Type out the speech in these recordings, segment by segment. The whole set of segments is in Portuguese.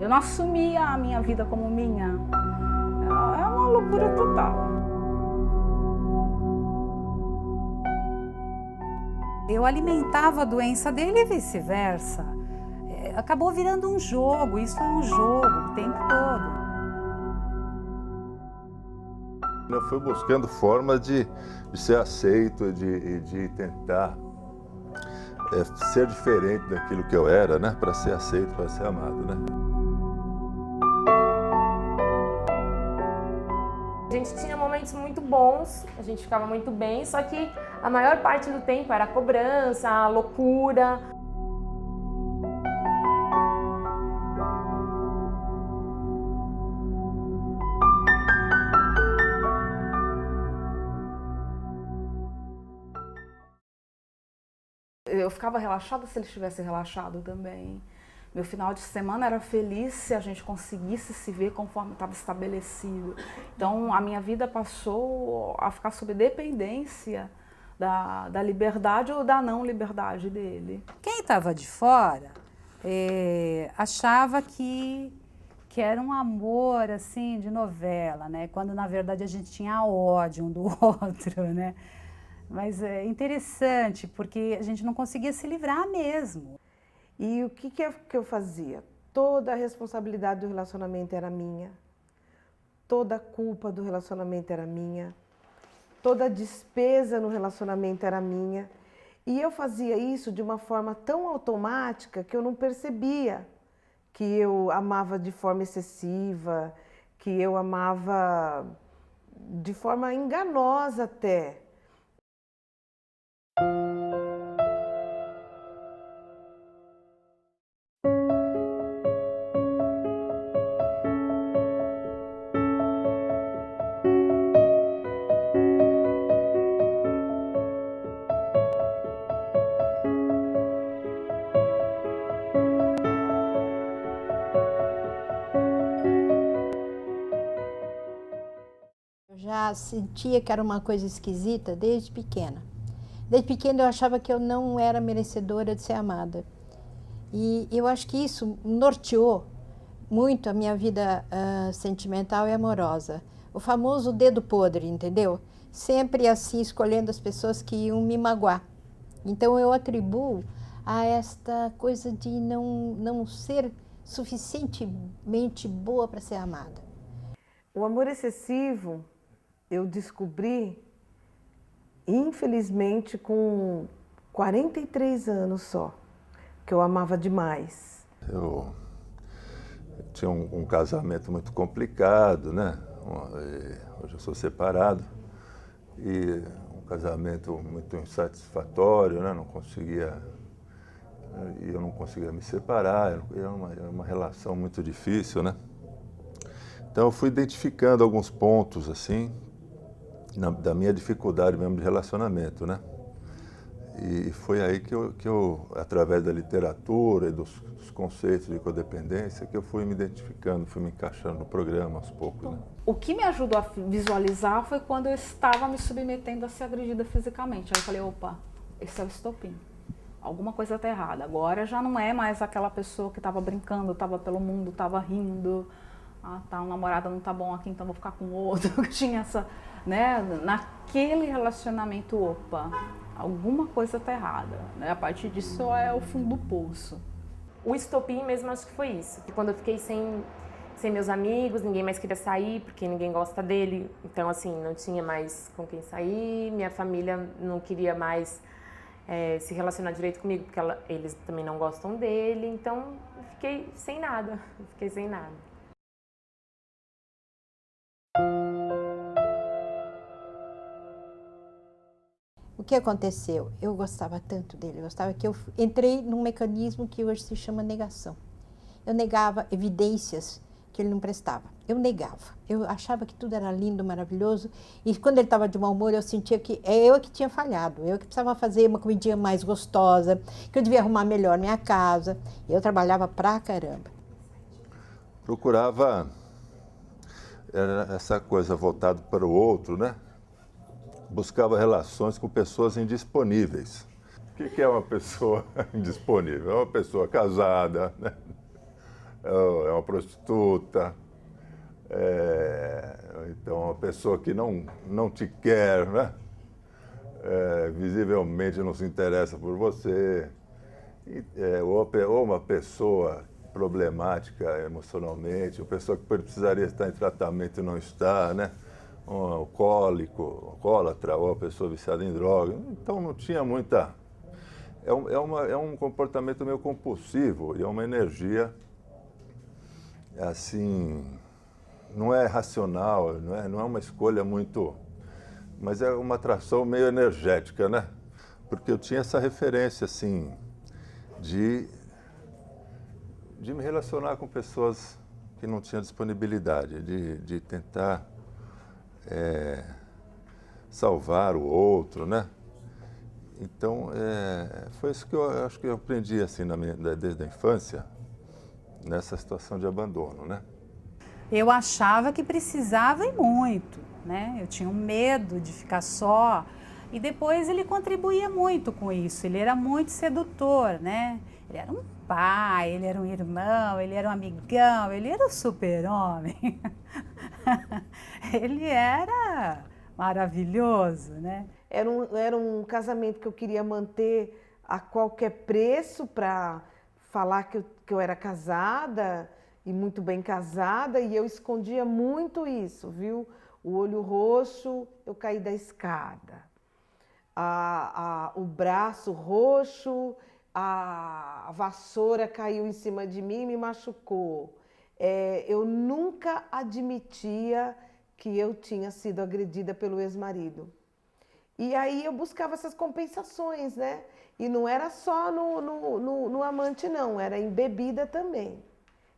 Eu não assumia a minha vida como minha. É uma loucura total. Eu alimentava a doença dele e vice-versa. Acabou virando um jogo, isso é um jogo o tempo todo. Eu fui buscando formas de ser aceito, de tentar ser diferente daquilo que eu era, né? Para ser aceito, para ser amado, né? A gente tinha momentos muito bons, a gente ficava muito bem, só que a maior parte do tempo era a cobrança, a loucura. Eu ficava relaxada se ele estivesse relaxado também. Meu final de semana era feliz se a gente conseguisse se ver conforme estava estabelecido. Então, a minha vida passou a ficar sob dependência da liberdade ou da não liberdade dele. Quem estava de fora achava que era um amor assim de novela, né? Quando na verdade a gente tinha ódio um do outro, né? Mas é interessante porque a gente não conseguia se livrar mesmo. E o que eu fazia? Toda a responsabilidade do relacionamento era minha, toda a culpa do relacionamento era minha, toda a despesa no relacionamento era minha. E eu fazia isso de uma forma tão automática que eu não percebia que eu amava de forma excessiva, que eu amava de forma enganosa até. Eu já sentia que era uma coisa esquisita desde pequena. Desde pequena eu achava que eu não era merecedora de ser amada. E eu acho que isso norteou muito a minha vida sentimental e amorosa. O famoso dedo podre, entendeu? Sempre assim, escolhendo as pessoas que iam me magoar. Então eu atribuo a esta coisa de não ser suficientemente boa para ser amada. O amor excessivo eu descobri, infelizmente, com 43 anos só, que eu amava demais. Eu tinha um casamento muito complicado, né? Hoje eu sou separado. E um casamento muito insatisfatório, né? Eu não conseguia me separar, era uma relação muito difícil, né? Então eu fui identificando alguns pontos, assim, da minha dificuldade mesmo de relacionamento, né? E foi aí que eu através da literatura e dos conceitos de codependência, que eu fui me identificando, fui me encaixando no programa aos poucos, né? O que me ajudou a visualizar foi quando eu estava me submetendo a ser agredida fisicamente. Aí eu falei, opa, esse é o estopim. Alguma coisa está errada. Agora já não é mais aquela pessoa que estava brincando, estava pelo mundo, estava rindo. Ah, tá, o namorado não tá bom aqui, então vou ficar com outro. Tinha essa, né, naquele relacionamento, opa, alguma coisa tá errada, né? A partir disso é o fundo do poço. O estopim mesmo acho que foi isso, que quando eu fiquei sem meus amigos, ninguém mais queria sair, porque ninguém gosta dele, então assim, não tinha mais com quem sair, minha família não queria mais se relacionar direito comigo, porque eles também não gostam dele, então fiquei sem nada. O que aconteceu? Eu gostava tanto dele, eu gostava que eu entrei num mecanismo que hoje se chama negação. Eu negava evidências que ele não prestava. Eu negava. Eu achava que tudo era lindo, maravilhoso. E quando ele estava de mau humor, eu sentia que eu que tinha falhado. Eu que precisava fazer uma comidinha mais gostosa, que eu devia arrumar melhor minha casa. Eu trabalhava pra caramba. Procurava essa coisa voltada para o outro, né? Buscava relações com pessoas indisponíveis. O que é uma pessoa indisponível? É uma pessoa casada, né? é uma prostituta, então uma pessoa que não te quer, né? Visivelmente não se interessa por você, ou uma pessoa problemática emocionalmente, uma pessoa que precisaria estar em tratamento e não está, né? Um alcoólatra, ou uma pessoa viciada em droga. Então não tinha muita... É um comportamento meio compulsivo e é uma energia, assim, não é racional, não é uma escolha muito... Mas é uma atração meio energética, né? Porque eu tinha essa referência, assim, de me relacionar com pessoas que não tinham disponibilidade, de tentar salvar o outro, né? Então, foi isso que eu acho que eu aprendi, assim, desde a infância, nessa situação de abandono, né? Eu achava que precisava e muito, né? Eu tinha um medo de ficar só e depois ele contribuía muito com isso. Ele era muito sedutor, né? Ele era um pai, ele era um irmão, ele era um amigão, ele era um super-homem. Ele era maravilhoso, né? Era um casamento que eu queria manter a qualquer preço para falar que eu era casada e muito bem casada, e eu escondia muito isso, viu? O olho roxo, eu caí da escada. O braço roxo, a vassoura caiu em cima de mim e me machucou. Eu nunca admitia que eu tinha sido agredida pelo ex-marido. E aí eu buscava essas compensações, né? E não era só no amante, não, era em bebida também.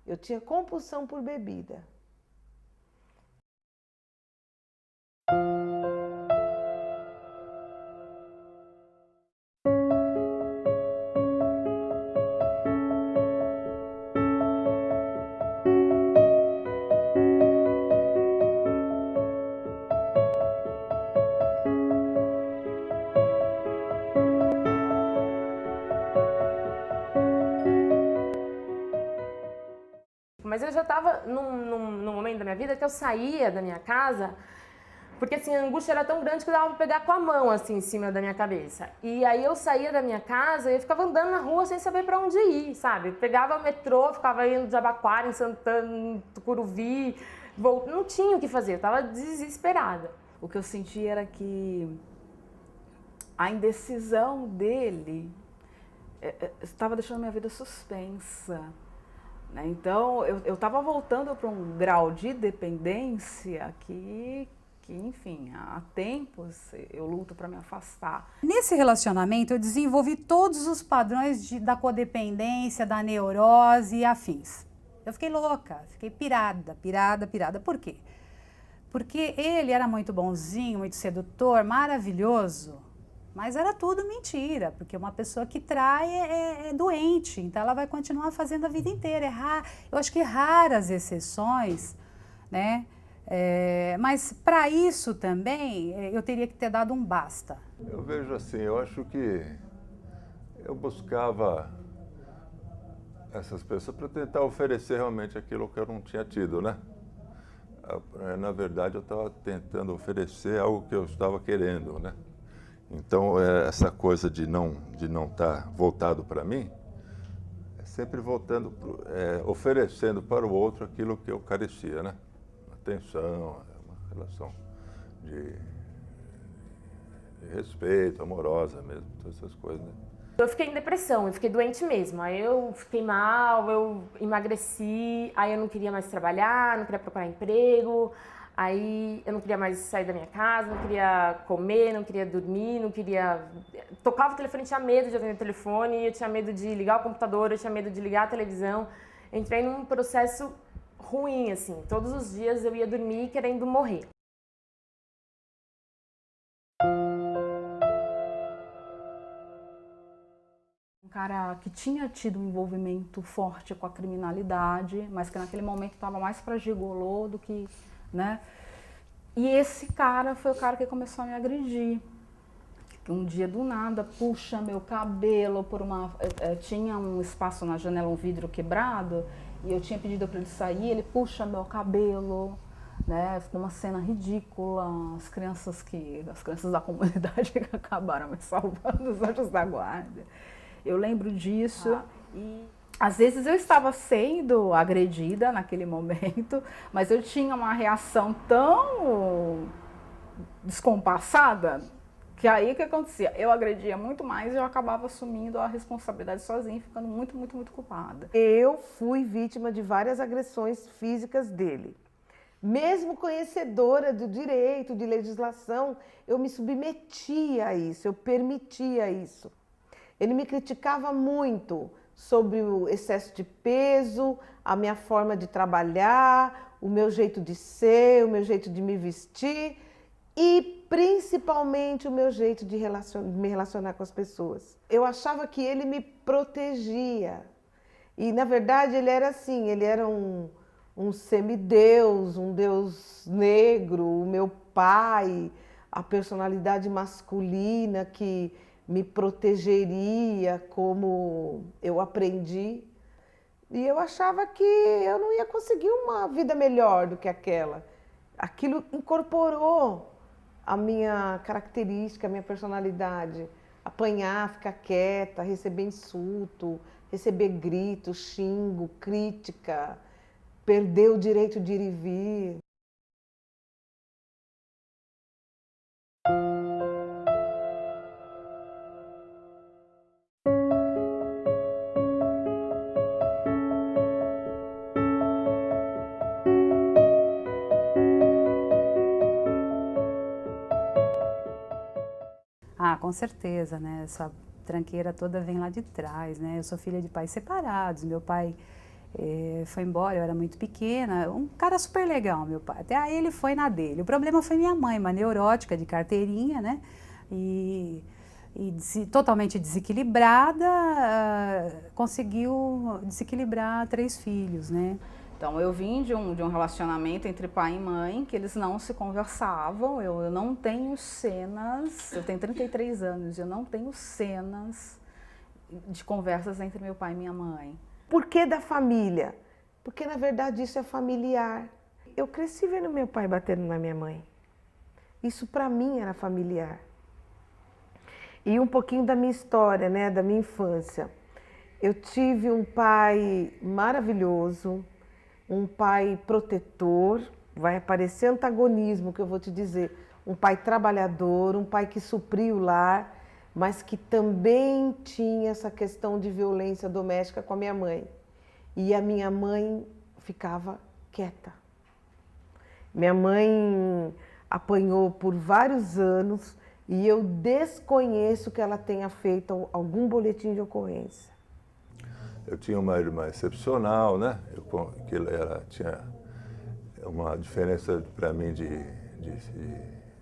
Eu tinha compulsão por bebida. Mas eu já estava num momento da minha vida que eu saía da minha casa, porque assim, a angústia era tão grande que eu dava pra pegar com a mão, assim, em cima da minha cabeça. E aí eu saía da minha casa e eu ficava andando na rua sem saber pra onde ir, sabe? Eu pegava o metrô, ficava indo de Jabaquara, em Santana, em Tucuruvi, não tinha o que fazer, eu tava desesperada. O que eu senti era que a indecisão dele estava deixando minha vida suspensa. Então, eu estava voltando para um grau de dependência que, enfim, há tempos eu luto para me afastar. Nesse relacionamento, eu desenvolvi todos os padrões da codependência, da neurose e afins. Eu fiquei louca, fiquei pirada. Por quê? Porque ele era muito bonzinho, muito sedutor, maravilhoso, mas era tudo mentira, porque uma pessoa que trai é doente, então ela vai continuar fazendo a vida inteira. Eu acho que raras exceções, né? Mas para isso também eu teria que ter dado um basta. Eu vejo assim, eu acho que eu buscava essas pessoas para tentar oferecer realmente aquilo que eu não tinha tido, né? Na verdade, eu estava tentando oferecer algo que eu estava querendo, né? Então, essa coisa de não estar voltado para mim, é sempre voltando, oferecendo para o outro aquilo que eu carecia, né? Atenção, uma relação de respeito, amorosa mesmo, todas essas coisas, né? Eu fiquei em depressão, eu fiquei doente mesmo, aí eu fiquei mal, eu emagreci, aí eu não queria mais trabalhar, não queria procurar emprego, aí eu não queria mais sair da minha casa, não queria comer, não queria dormir, não queria... Tocava o telefone, tinha medo de atender o telefone, eu tinha medo de ligar o computador, eu tinha medo de ligar a televisão. Entrei num processo ruim, assim, todos os dias eu ia dormir querendo morrer. Um cara que tinha tido um envolvimento forte com a criminalidade, mas que naquele momento estava mais para gigolô do que, né? E esse cara foi o cara que começou a me agredir. Um dia do nada puxa meu cabelo por uma... tinha um espaço na janela, um vidro quebrado, e eu tinha pedido para ele sair, ele puxa meu cabelo, né? Ficou uma cena ridícula. As crianças da comunidade que acabaram me salvando, os anjos da guarda. Eu lembro disso e às vezes eu estava sendo agredida naquele momento, mas eu tinha uma reação tão descompassada que aí o que acontecia? Eu agredia muito mais e eu acabava assumindo a responsabilidade sozinha, ficando muito, muito, muito culpada. Eu fui vítima de várias agressões físicas dele. Mesmo conhecedora do direito, de legislação, eu me submetia a isso, eu permitia isso. Ele me criticava muito sobre o excesso de peso, a minha forma de trabalhar, o meu jeito de ser, o meu jeito de me vestir e principalmente o meu jeito de me relacionar com as pessoas. Eu achava que ele me protegia e na verdade ele era assim, ele era um semideus, um deus negro, o meu pai, a personalidade masculina que me protegeria como eu aprendi. E eu achava que eu não ia conseguir uma vida melhor do que aquela. Aquilo incorporou a minha característica, a minha personalidade. Apanhar, ficar quieta, receber insulto, receber grito, xingo, crítica, perder o direito de ir e vir. Ah, com certeza, né? Essa tranqueira toda vem lá de trás, né? Eu sou filha de pais separados, meu pai foi embora, eu era muito pequena, um cara super legal, meu pai, até aí ele foi na dele. O problema foi minha mãe, uma neurótica de carteirinha, né? Totalmente desequilibrada, conseguiu desequilibrar 3 filhos, né? Então eu vim de um relacionamento entre pai e mãe, que eles não se conversavam, eu não tenho cenas, eu tenho 33 anos, eu não tenho cenas de conversas entre meu pai e minha mãe. Por que da família? Porque na verdade isso é familiar. Eu cresci vendo meu pai batendo na minha mãe. Isso para mim era familiar. E um pouquinho da minha história, né, da minha infância. Eu tive um pai maravilhoso, um pai protetor, vai aparecer antagonismo que eu vou te dizer, um pai trabalhador, um pai que supria o lar, mas que também tinha essa questão de violência doméstica com a minha mãe. E a minha mãe ficava quieta. Minha mãe apanhou por vários anos e eu desconheço que ela tenha feito algum boletim de ocorrência. Eu tinha uma irmã excepcional, né? Que ela tinha uma diferença para mim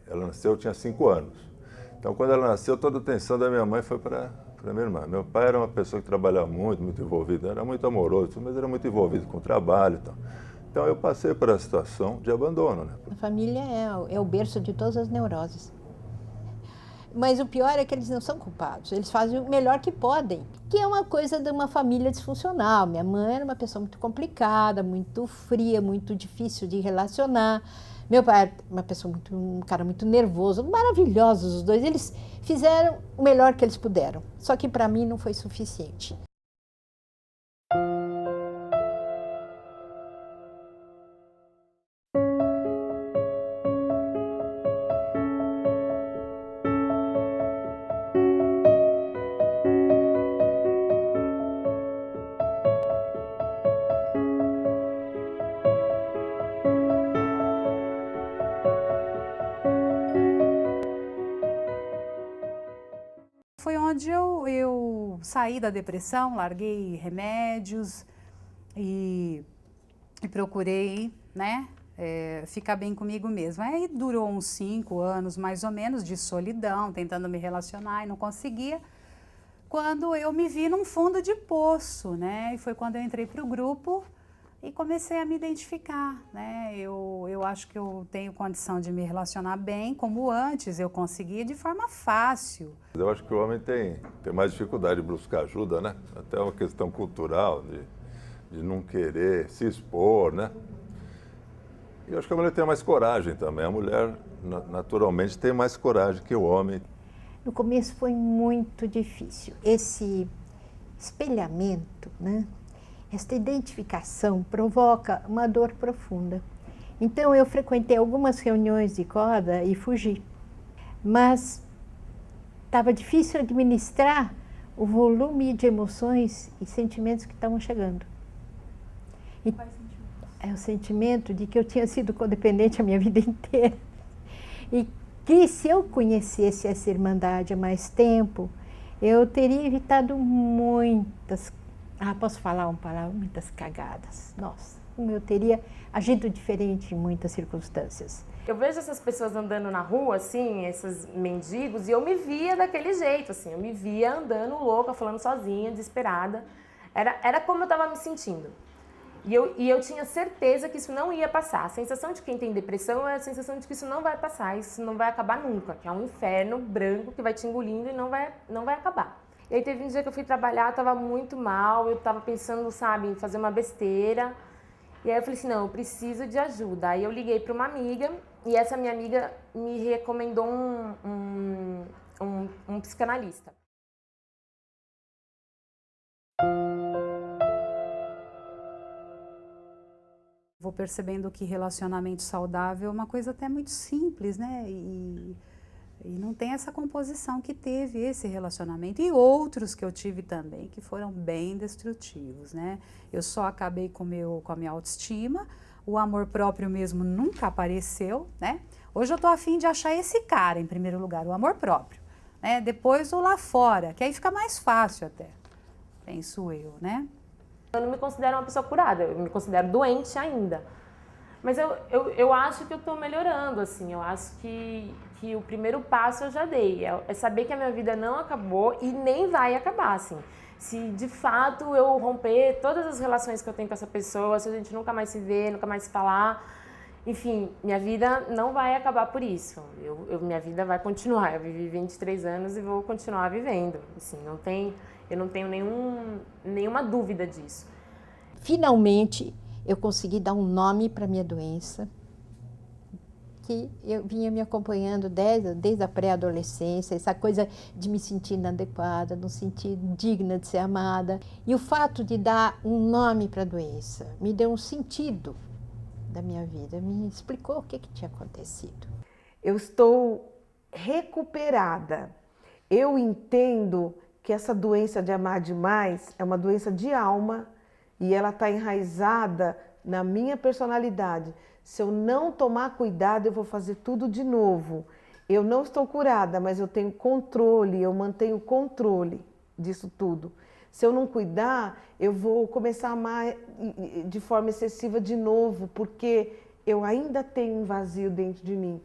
ela nasceu, eu tinha 5 anos. Então, quando ela nasceu, toda a atenção da minha mãe foi para minha irmã. Meu pai era uma pessoa que trabalhava muito, muito envolvido, era muito amoroso, mas era muito envolvido com o trabalho e tal. Então, eu passei por a situação de abandono, né? A família é o berço de todas as neuroses. Mas o pior é que eles não são culpados, eles fazem o melhor que podem, que é uma coisa de uma família disfuncional. Minha mãe era uma pessoa muito complicada, muito fria, muito difícil de relacionar. Meu pai era um cara muito nervoso, maravilhosos os dois. Eles fizeram o melhor que eles puderam, só que para mim não foi suficiente. Foi onde eu saí da depressão, larguei remédios e procurei, né, ficar bem comigo mesma. Aí durou uns 5 anos, mais ou menos, de solidão, tentando me relacionar e não conseguia. Quando eu me vi num fundo de poço, né, e foi quando eu entrei para o grupo E comecei a me identificar, né? Eu acho que eu tenho condição de me relacionar bem, como antes eu conseguia de forma fácil. Eu acho que o homem tem mais dificuldade de buscar ajuda, né? Até uma questão cultural, de não querer se expor, né? E eu acho que a mulher tem mais coragem também. A mulher, naturalmente, tem mais coragem que o homem. No começo foi muito difícil. Esse espelhamento, né? Esta identificação provoca uma dor profunda. Então eu frequentei algumas reuniões de corda e fugi. Mas estava difícil administrar o volume de emoções e sentimentos que estavam chegando. E é o sentimento de que eu tinha sido codependente a minha vida inteira. E que se eu conhecesse essa irmandade há mais tempo, eu teria evitado muitas, posso falar uma palavra, muitas cagadas. Nossa, como eu teria agido diferente em muitas circunstâncias. Eu vejo essas pessoas andando na rua, assim, esses mendigos, e eu me via daquele jeito, assim, eu me via andando louca, falando sozinha, desesperada. Era como eu estava me sentindo. E eu tinha certeza que isso não ia passar. A sensação de quem tem depressão é a sensação de que isso não vai passar, isso não vai acabar nunca, que é um inferno branco que vai te engolindo e não vai acabar. E aí teve um dia que eu fui trabalhar, estava muito mal, eu estava pensando, sabe, em fazer uma besteira. E aí eu falei assim, não, eu preciso de ajuda. Aí eu liguei para uma amiga e essa minha amiga me recomendou um psicanalista. Vou percebendo que relacionamento saudável é uma coisa até muito simples, né? E não tem essa composição que teve esse relacionamento e outros que eu tive também, que foram bem destrutivos, né? Eu só acabei com a minha autoestima, o amor próprio mesmo nunca apareceu, né? Hoje eu tô a fim de achar esse cara em primeiro lugar, o amor próprio, né? Depois o lá fora, que aí fica mais fácil até, penso eu, né? Eu não me considero uma pessoa curada, eu me considero doente ainda. Mas eu acho que eu estou melhorando, assim, eu acho que o primeiro passo eu já dei, é saber que a minha vida não acabou e nem vai acabar, assim. Se de fato eu romper todas as relações que eu tenho com essa pessoa, se a gente nunca mais se vê, nunca mais se falar, enfim, minha vida não vai acabar por isso. Minha vida vai continuar, eu vivi 23 anos e vou continuar vivendo, assim, eu não tenho nenhuma dúvida disso. Finalmente, eu consegui dar um nome para a minha doença, que eu vinha me acompanhando desde a pré-adolescência, essa coisa de me sentir inadequada, não sentir digna de ser amada. E o fato de dar um nome para a doença me deu um sentido da minha vida, me explicou o que tinha acontecido. Eu estou recuperada. Eu entendo que essa doença de amar demais é uma doença de alma e ela está enraizada na minha personalidade. Se eu não tomar cuidado, eu vou fazer tudo de novo. Eu não estou curada, mas eu tenho controle, eu mantenho controle disso tudo. Se eu não cuidar, eu vou começar a amar de forma excessiva de novo, porque eu ainda tenho um vazio dentro de mim.